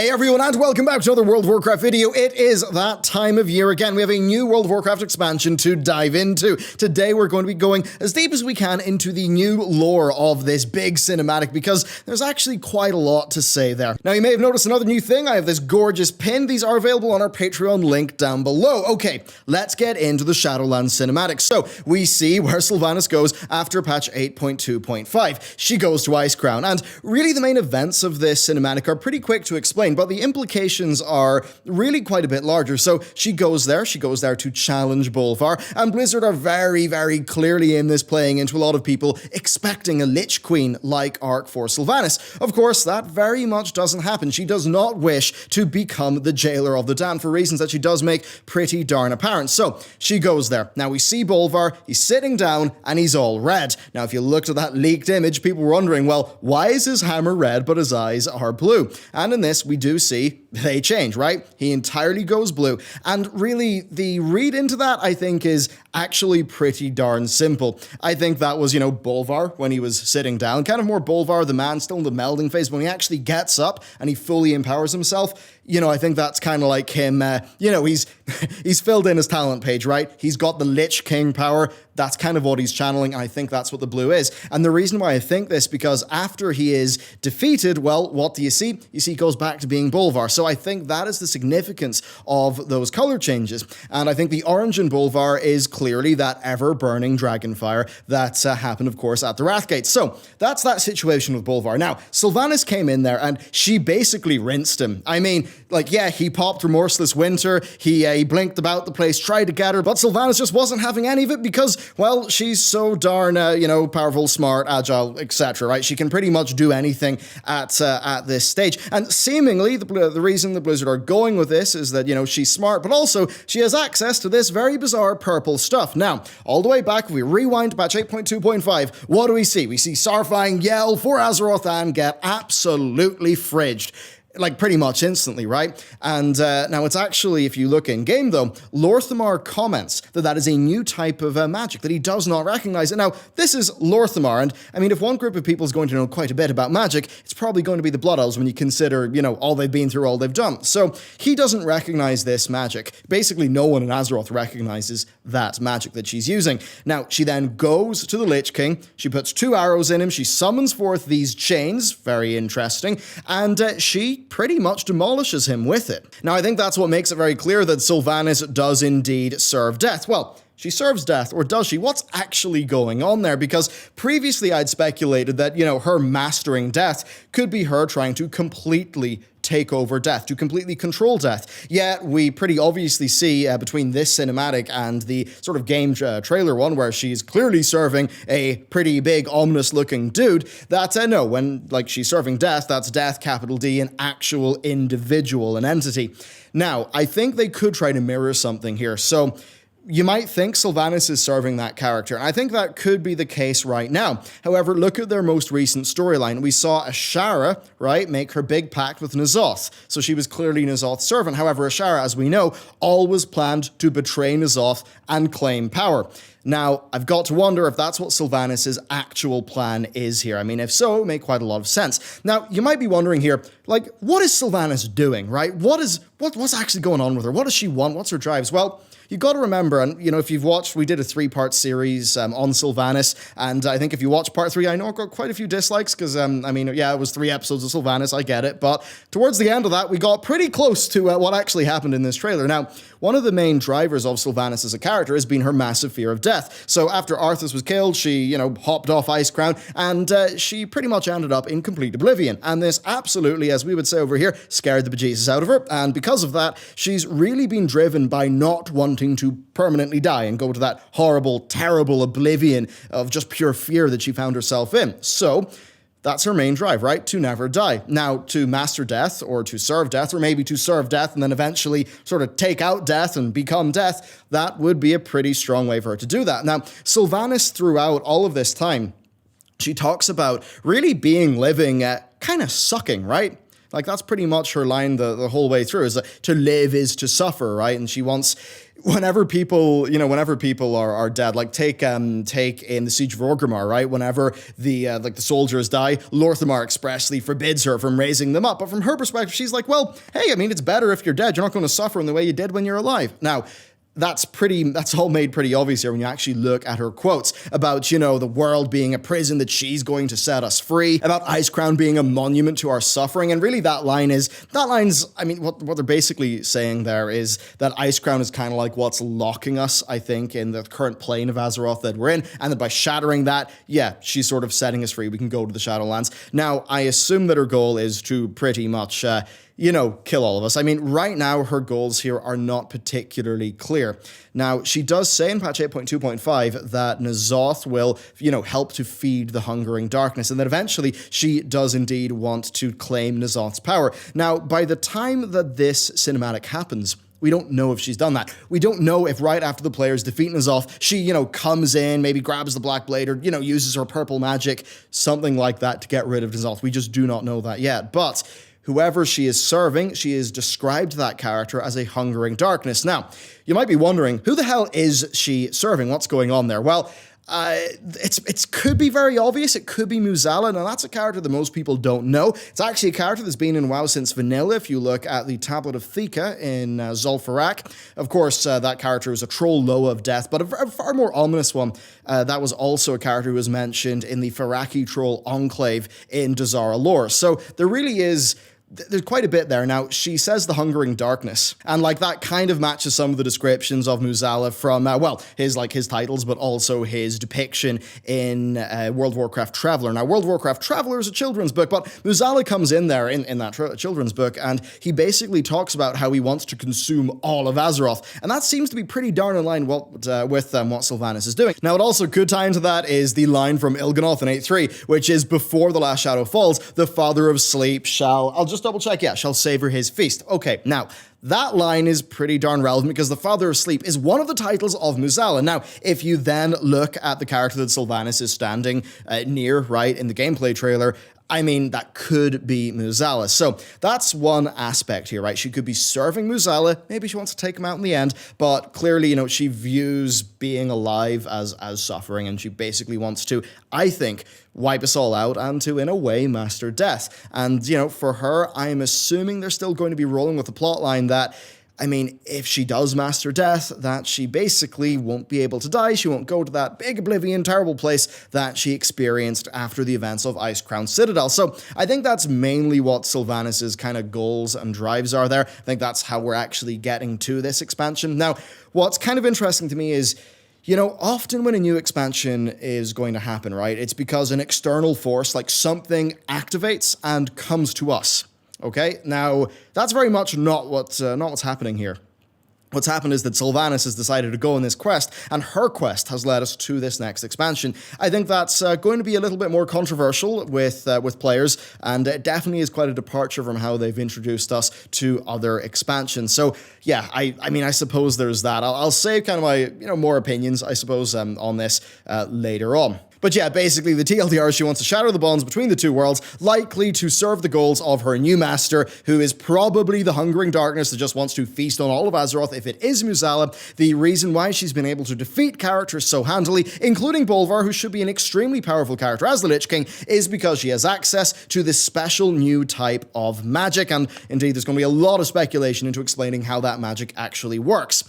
Hey everyone, and welcome back to another World of Warcraft video. It is that time of year again. We have a new World of Warcraft expansion to dive into. Today we're going to be going as deep as we can into the new lore of this big cinematic because there's actually quite a lot to say there. Now you may have noticed another new thing. I have this gorgeous pin. These are available on our Patreon link down below. Okay, let's get into the Shadowlands cinematic. So we see where Sylvanas goes after patch 8.2.5. She goes to Icecrown, and really the main events of this cinematic are pretty quick to explain, but the implications are really quite a bit larger. So she goes there to challenge Bolvar, and Blizzard are very, very clearly in this playing into a lot of people expecting a Lich Queen like arc for Sylvanas. Of course, that very much doesn't happen. She does not wish to become the Jailer of the Damned for reasons that she does make pretty darn apparent. So she goes there. Now we see Bolvar, he's sitting down and he's all red. Now if you looked at that leaked image, people were wondering, well, why is his hammer red but his eyes are blue? And in this, we do see they change, right? He entirely goes blue. And really, the read into that, I think, is actually pretty darn simple. I think that was, Bolvar when he was sitting down. Kind of more Bolvar, the man still in the melding phase. When he actually gets up and he fully empowers himself, I think that's kind of like him, he's filled in his talent page, right? He's got the Lich King power. That's kind of what he's channeling. I think that's what the blue is. And the reason why I think this, because after he is defeated, well, what do you see? You see he goes back to being Bolvar. So I think that is the significance of those color changes. And I think the orange in Bolvar is clearly that ever-burning dragonfire that happened, of course, at the Wrathgate. So that's that situation with Bolvar. Now, Sylvanas came in there and she basically rinsed him. I mean, he popped Remorseless Winter, he blinked about the place, tried to get her, but Sylvanas just wasn't having any of it because, well, she's so darn, powerful, smart, agile, etc., right? She can pretty much do anything at this stage. And seemingly, the reason the Blizzard are going with this is that, she's smart, but also she has access to this very bizarre purple stuff. Now, all the way back, if we rewind to patch 8.2.5, what do we see? We see Saurfang yell for Azeroth and get absolutely fridged. Pretty much instantly, right? And now it's actually, if you look in-game though, Lorthamar comments that is a new type of magic that he does not recognize. And now, this is Lorthamar, and I mean, if one group of people is going to know quite a bit about magic, it's probably going to be the Blood Elves when you consider, all they've been through, all they've done. So, he doesn't recognize this magic. Basically, no one in Azeroth recognizes that magic that she's using. Now, she then goes to the Lich King, she puts 2 arrows in him, she summons forth these chains, very interesting, and she pretty much demolishes him with it. Now, I think that's what makes it very clear that Sylvanas does indeed serve death. Well, she serves death, or does she? What's actually going on there? Because previously I'd speculated that, her mastering death could be her trying to completely take over death, to completely control death. Yet we pretty obviously see between this cinematic and the sort of game trailer one where she's clearly serving a pretty big ominous looking dude that no, when she's serving death, that's death, capital D, an actual individual, an entity. Now, I think they could try to mirror something here. So you might think Sylvanas is serving that character, and I think that could be the case right now. However, look at their most recent storyline. We saw Ashara, right, make her big pact with N'Zoth, so she was clearly N'Zoth's servant. However, Ashara, as we know, always planned to betray N'Zoth and claim power. Now, I've got to wonder if that's what Sylvanas' actual plan is here. I mean, if so, it would make quite a lot of sense. Now, you might be wondering here, what is Sylvanas doing, right? What's actually going on with her? What does she want? What's her drives? Well, you've got to remember, and if you've watched, we did a 3-part series on Sylvanas, and I think if you watch part 3, I know it got quite a few dislikes, because, it was 3 episodes of Sylvanas, I get it, but towards the end of that, we got pretty close to what actually happened in this trailer. Now, one of the main drivers of Sylvanas as a character has been her massive fear of death. So after Arthas was killed, she, hopped off Icecrown, and she pretty much ended up in complete oblivion. And this absolutely, as we would say over here, scared the bejesus out of her, and because of that, she's really been driven by not wanting to permanently die and go to that horrible, terrible oblivion of just pure fear that she found herself in. So that's her main drive, right? To never die. Now, to master death, or to serve death, or maybe to serve death and then eventually sort of take out death and become death, that would be a pretty strong way for her to do that. Now, Sylvanas, throughout all of this time, she talks about really living kind of sucking, right? Like, that's pretty much her line the whole way through, is that to live is to suffer, right? And she wants, whenever people are dead, like take in the Siege of Orgrimmar, right? Whenever the soldiers die, Lorthamar expressly forbids her from raising them up. But from her perspective, she's like, well, hey, I mean, it's better if you're dead. You're not going to suffer in the way you did when you're alive. Now, that's all made pretty obvious here when you actually look at her quotes about, the world being a prison, that she's going to set us free, about Icecrown being a monument to our suffering. And really that line's, I mean, what they're basically saying there is that Icecrown is kind of like what's locking us, I think, in the current plane of Azeroth that we're in. And that by shattering that, yeah, she's sort of setting us free. We can go to the Shadowlands. Now, I assume that her goal is to pretty much, kill all of us. I mean, right now, her goals here are not particularly clear. Now, she does say in patch 8.2.5 that N'Zoth will, help to feed the hungering darkness, and that eventually she does indeed want to claim N'Zoth's power. Now, by the time that this cinematic happens, we don't know if she's done that. We don't know if right after the players defeat N'Zoth, she, comes in, maybe grabs the Black Blade, or, uses her purple magic, something like that to get rid of N'Zoth. We just do not know that yet. But whoever she is serving, she has described that character as a hungering darkness. Now, you might be wondering, who the hell is she serving? What's going on there? Well, it could be very obvious. It could be Muzala. Now, that's a character that most people don't know. It's actually a character that's been in WoW since vanilla. If you look at the Tablet of Thika in Zul'Farrak, of course, that character is a troll Loa of death, but a far more ominous one. That was also a character who was mentioned in the Faraki troll Enclave in Dazara lore. So there really is... there's quite a bit there. Now, she says the hungering darkness, and that kind of matches some of the descriptions of Muzala from, his titles, but also his depiction in World of Warcraft Traveler. Now, World of Warcraft Traveler is a children's book, but Muzala comes in there in that children's book, and he basically talks about how he wants to consume all of Azeroth, and that seems to be pretty darn in line with what Sylvanas is doing. Now, what also could tie into that is the line from Il'gynoth in 8.3, which is, before the last shadow falls, the Father of Sleep shall... I'll just double check. Yeah, shall savor his feast. Okay, now that line is pretty darn relevant because the Father of Sleep is one of the titles of Muzala. Now, if you then look at the character that Sylvanas is standing near, right, in the gameplay trailer, I mean, that could be Muzala. So that's one aspect here, right? She could be serving Muzala. Maybe she wants to take him out in the end, but clearly, she views being alive as suffering, and she basically wants to, I think, wipe us all out and to, in a way, master death. And, for her, I'm assuming they're still going to be rolling with the plotline that, I mean, if she does master death, that she basically won't be able to die. She won't go to that big oblivion, terrible place that she experienced after the events of Icecrown Citadel. So I think that's mainly what Sylvanas' kind of goals and drives are there. I think that's how we're actually getting to this expansion. Now, what's kind of interesting to me is, often when a new expansion is going to happen, right, it's because an external force, like something, activates and comes to us. Okay, now that's very much not what's happening here. What's happened is that Sylvanas has decided to go on this quest, and her quest has led us to this next expansion. I think that's going to be a little bit more controversial with players, and it definitely is quite a departure from how they've introduced us to other expansions. So yeah, I mean, I suppose there's that. I'll save kind of my more opinions, I suppose, on this later on. But yeah, basically the TLDR is she wants to shatter the bonds between the two worlds, likely to serve the goals of her new master, who is probably the hungering darkness that just wants to feast on all of Azeroth if it is Muzala. The reason why she's been able to defeat characters so handily, including Bolvar, who should be an extremely powerful character as the Lich King, is because she has access to this special new type of magic, and indeed there's going to be a lot of speculation into explaining how that magic actually works.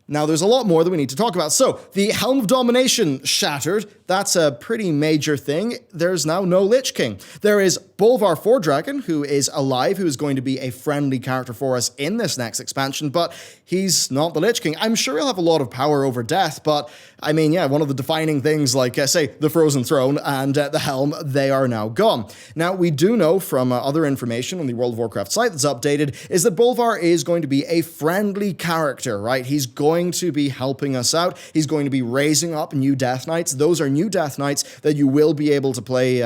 Now, there's a lot more that we need to talk about. So, the Helm of Domination shattered. That's a pretty major thing. There's now no Lich King. There is Bolvar Fordragon, who is alive, who is going to be a friendly character for us in this next expansion, but he's not the Lich King. I'm sure he'll have a lot of power over death, but I mean, yeah, one of the defining things like, say, the Frozen Throne and the Helm, they are now gone. Now, we do know from other information on the World of Warcraft site that's updated, is that Bolvar is going to be a friendly character, right? He's going to be helping us out. He's going to be raising up new Death Knights. Those are new Death Knights that you will be able to play,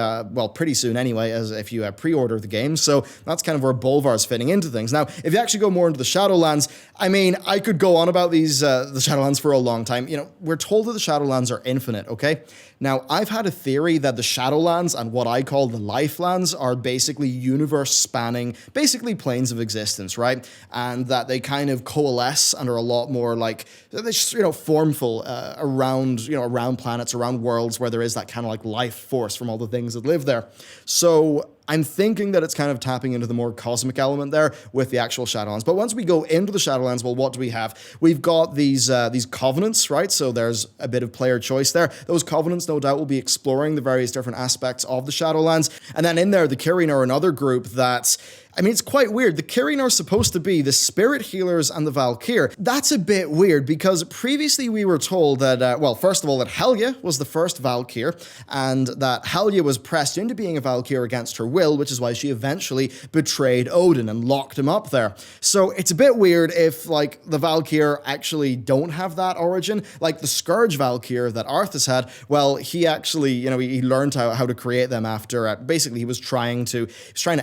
pretty soon anyway, as if you pre-order the game. So that's kind of where Bolvar's fitting into things. Now, if you actually go more into the Shadowlands, I mean, I could go on about these, the Shadowlands for a long time. We're told that the Shadowlands are infinite, okay? Now, I've had a theory that the Shadowlands and what I call the Lifelands are basically universe-spanning, basically planes of existence, right? And that they kind of coalesce and are a lot more like, they're just, formful around planets, around worlds where there is that kind of like life force from all the things that live there. So I'm thinking that it's kind of tapping into the more cosmic element there with the actual Shadowlands. But once we go into the Shadowlands, well, what do we have? We've got these covenants, right? So there's a bit of player choice there. Those covenants, no doubt, will be exploring the various different aspects of the Shadowlands. And then in there, the Kirin are another group that, I mean, it's quite weird. The Kirin are supposed to be the spirit healers and the Valkyr. That's a bit weird because previously we were told that, first of all, that Helya was the first Valkyr and that Helya was pressed into being a Valkyr against her will, which is why she eventually betrayed Odin and locked him up there. So it's a bit weird if, like, the Valkyr actually don't have that origin. Like the Scourge Valkyr that Arthas had, well, he actually, he learned how to create them after, basically he was trying to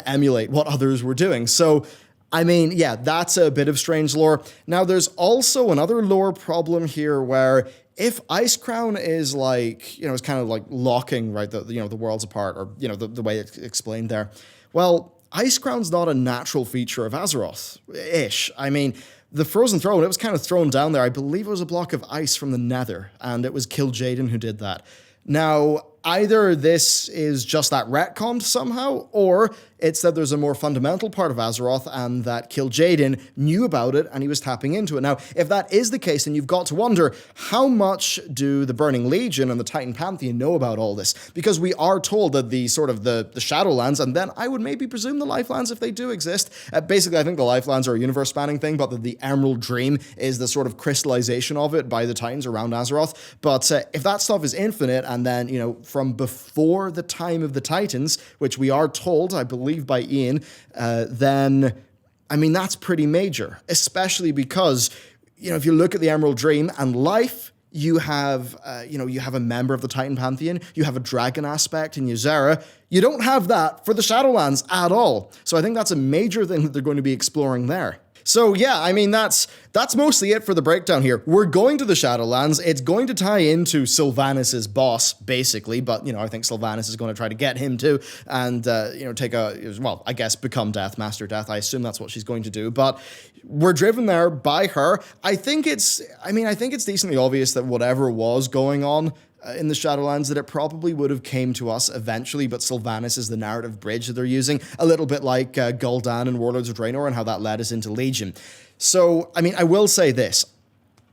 emulate what others were doing. So, I mean, yeah, that's a bit of strange lore. Now, there's also another lore problem here where if Icecrown is like, it's kind of like locking, right, the worlds apart, or, the way it's explained there, well, Icecrown's not a natural feature of Azeroth-ish. I mean, the Frozen Throne, it was kind of thrown down there. I believe it was a block of ice from the Nether, and it was Kil'jaeden who did that. Now, either this is just that retconned somehow, or it's that there's a more fundamental part of Azeroth and that Kil'jaeden knew about it and he was tapping into it. Now, if that is the case, then you've got to wonder, how much do the Burning Legion and the Titan Pantheon know about all this? Because we are told that the Shadowlands, and then I would maybe presume the Lifelands if they do exist. Basically, I think the Lifelands are a universe-spanning thing, but that the Emerald Dream is the sort of crystallization of it by the Titans around Azeroth. But if that stuff is infinite, and then, from before the time of the Titans, which we are told, I believe by Ian, then, I mean, that's pretty major, especially because, if you look at the Emerald Dream and life, you have a member of the Titan Pantheon, you have a dragon aspect in Ysera. You don't have that for the Shadowlands at all. So I think that's a major thing that they're going to be exploring there. So yeah, I mean, that's mostly it for the breakdown here. We're going to the Shadowlands. It's going to tie into Sylvanas' boss, basically, but, I think Sylvanas is going to try to get him too, and, become Death, Master Death. I assume that's what she's going to do, but we're driven there by her. I think it's decently obvious that whatever was going on in the Shadowlands, that it probably would have came to us eventually, but Sylvanas is the narrative bridge that they're using, a little bit like Gul'dan and Warlords of Draenor and how that led us into Legion. So, I mean, I will say this.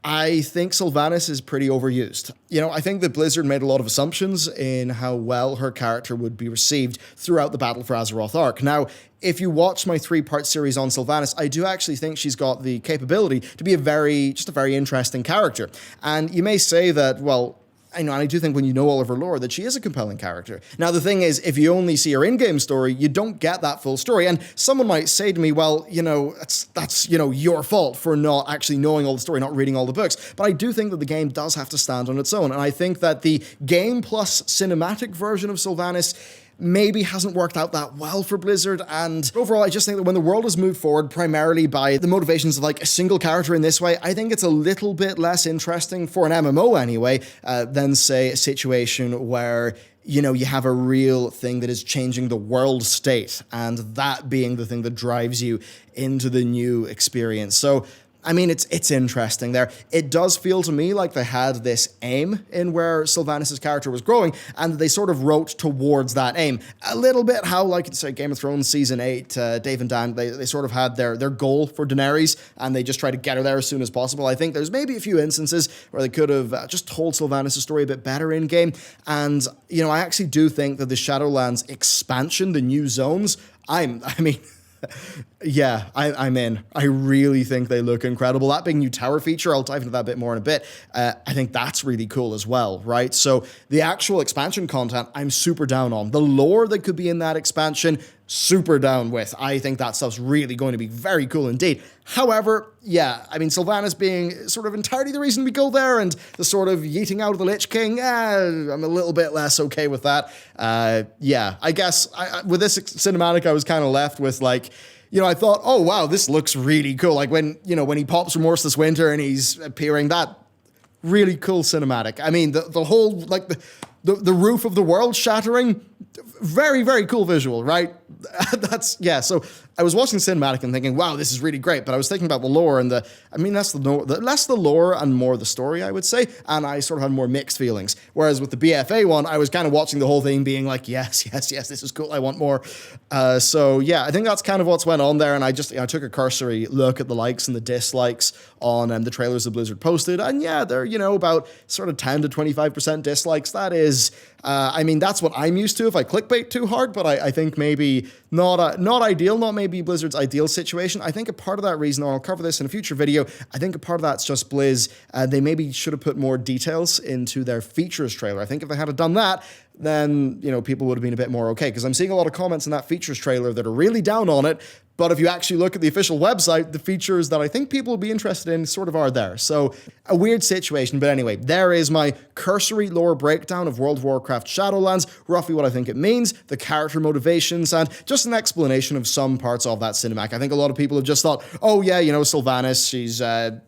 I think Sylvanas is pretty overused. I think that Blizzard made a lot of assumptions in how well her character would be received throughout the Battle for Azeroth arc. Now, if you watch my 3-part series on Sylvanas, I do actually think she's got the capability to be a very interesting character. And you may say that, well, I do think when you know all of her lore that she is a compelling character. Now, the thing is, if you only see her in-game story, you don't get that full story. And someone might say to me, well, that's your fault for not actually knowing all the story, not reading all the books. But I do think that the game does have to stand on its own. And I think that the game plus cinematic version of Sylvanas maybe hasn't worked out that well for Blizzard, and overall I just think that when the world has moved forward primarily by the motivations of like a single character in this way, I think it's a little bit less interesting for an MMO anyway, than say a situation where you have a real thing that is changing the world state, and that being the thing that drives you into the new experience. So I mean, it's interesting there. It does feel to me like they had this aim in where Sylvanas' character was growing, and they sort of wrote towards that aim. A little bit how, like, say, Game of Thrones Season 8, Dave and Dan, they sort of had their goal for Daenerys, and they just tried to get her there as soon as possible. I think there's maybe a few instances where they could have just told Sylvanas' story a bit better in-game, and, I actually do think that the Shadowlands expansion, the new zones, yeah, I'm in. I really think they look incredible. That big new tower feature, I'll dive into that a bit more in a bit. I think that's really cool as well, right? So the actual expansion content, I'm super down on. The lore that could be in that expansion, super down with. I think that stuff's really going to be very cool indeed. However, yeah, I mean, Sylvanas being sort of entirely the reason we go there, and the sort of yeeting out of the Lich King, I'm a little bit less okay with that. Yeah, I guess with this cinematic, I was kind of left with like, I thought, oh wow, this looks really cool. Like when he pops Remorseless Winter and he's appearing, that really cool cinematic. I mean, the whole, like, the roof of the world shattering. Very, very cool visual, right? So I was watching the cinematic and thinking, wow, this is really great. But I was thinking about the lore and less the lore and more the story, I would say. And I sort of had more mixed feelings. Whereas with the BFA one, I was kind of watching the whole thing being like, yes, this is cool. I want more. So yeah, I think that's kind of what's went on there. And I took a cursory look at the likes and the dislikes on the trailers that Blizzard posted. And yeah, they're, about sort of 10 to 25% dislikes. That is, that's what I'm used to if I clickbait too hard, but I think maybe not ideal, not maybe Blizzard's ideal situation. I think a part of that reason, and I'll cover this in a future video, I think a part of that's just Blizz, they maybe should have put more details into their features trailer. I think if they had done that, then, people would have been a bit more okay, because I'm seeing a lot of comments in that features trailer that are really down on it. But if you actually look at the official website, the features that I think people will be interested in sort of are there. So a weird situation. But anyway, there is my cursory lore breakdown of World of Warcraft Shadowlands, roughly what I think it means, the character motivations, and just an explanation of some parts of that cinematic. I think a lot of people have just thought, oh yeah, Sylvanas,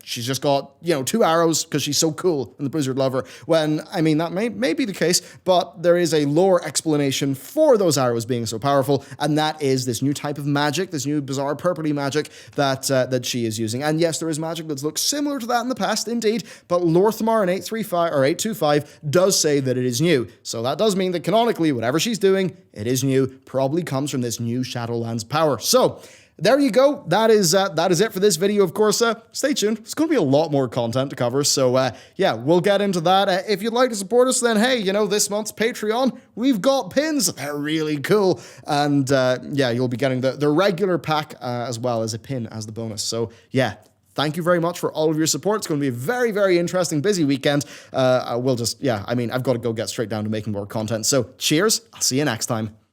she's just got, 2 arrows because she's so cool and the Blizzard love her. When, that may be the case, but there is a lore explanation for those arrows being so powerful, and that is this new type of magic, this new bizarre purpley magic that she is using. And yes, there is magic that looks similar to that in the past, indeed, but Lorthmar in 825 does say that it is new. So that does mean that canonically, whatever she's doing, it is new, probably comes from this new Shadowlands power. So there you go. That is it for this video. Of course, stay tuned. There's going to be a lot more content to cover. So yeah, we'll get into that. If you'd like to support us, then hey, this month's Patreon, we've got pins. They're really cool. And yeah, you'll be getting the regular pack as well as a pin as the bonus. So yeah, thank you very much for all of your support. It's going to be a very, very interesting, busy weekend. I've got to go get straight down to making more content. So cheers. I'll see you next time.